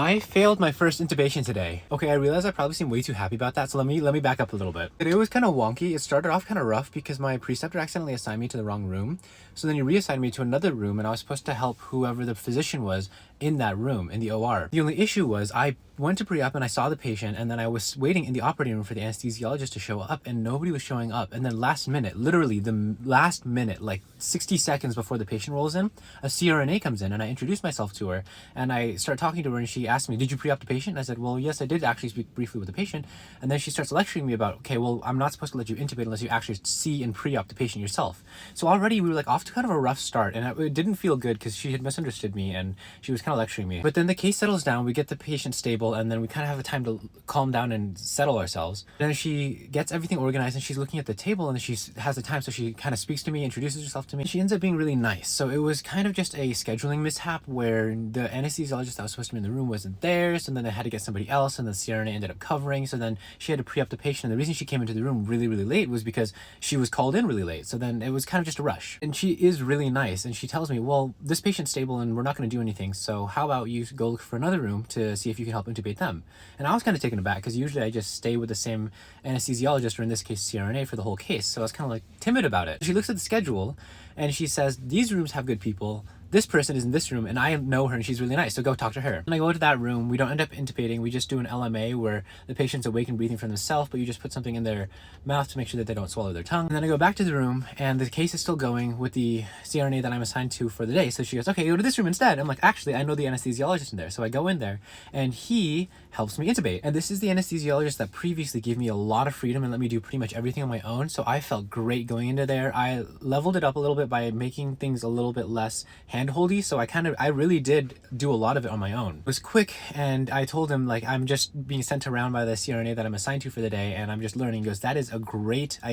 I failed my first intubation today. Okay, I realize I probably seem way too happy about that, so let me back up a little bit. It was kind of wonky. It started off kind of rough because my preceptor accidentally assigned me to the wrong room. So then he reassigned me to another room, and I was supposed to help whoever the physician was in that room, in the OR. The only issue was I went to pre-op and I saw the patient, and then I was waiting in the operating room for the anesthesiologist to show up, and nobody was showing up. And then last minute, literally the last minute, like 60 seconds before the patient rolls in, a CRNA comes in, and I introduced myself to her, and I start talking to her, and she asked me, "Did you pre-op the patient?" And I said, "Well, yes, I did actually speak briefly with the patient." And then she starts lecturing me about, okay, well, I'm not supposed to let you intubate unless you actually see and pre-op the patient yourself. So already we were like off to kind of a rough start, and it didn't feel good because she had misunderstood me and she was kind of lecturing me. But then the case settles down, we get the patient stable, and then we kind of have a time to calm down and settle ourselves. Then she gets everything organized, and she's looking at the table, and she has the time, so she kind of speaks to me, introduces herself to me. She ends up being really nice. So it was kind of just a scheduling mishap where the anesthesiologist that was supposed to be in the room wasn't there, so then they had to get somebody else, and the CRNA ended up covering, so then she had to pre-op the patient. And the reason she came into the room really late was because she was called in really late, so then it was kind of just a rush. And she is really nice, and she tells me, well, this patient's stable and we're not going to do anything, so how about you go look for another room to see if you can help intubate them. And I was kind of taken aback because usually I just stay with the same anesthesiologist, or in this case CRNA, for the whole case, so I was kind of like timid about it. She looks at the schedule and she says, these rooms have good people, this person is in this room, and I know her and she's really nice, so go talk to her. And I go to that room. We don't end up intubating. We just do an LMA where the patient's awake and breathing for themselves, but you just put something in their mouth to make sure that they don't swallow their tongue. And then I go back to the room, and the case is still going with the CRNA that I'm assigned to for the day. So she goes, okay, go to this room instead. I'm like, actually, I know the anesthesiologist in there. So I go in there, and he helps me intubate. And this is the anesthesiologist that previously gave me a lot of freedom and let me do pretty much everything on my own. So I felt great going into there. I leveled it up a little bit by making things a little bit less hand-holdy. So I really did do a lot of it on my own. It was quick, and I told him, like, I'm just being sent around by the CRNA that I'm assigned to for the day, and I'm just learning. He goes, that is a great idea.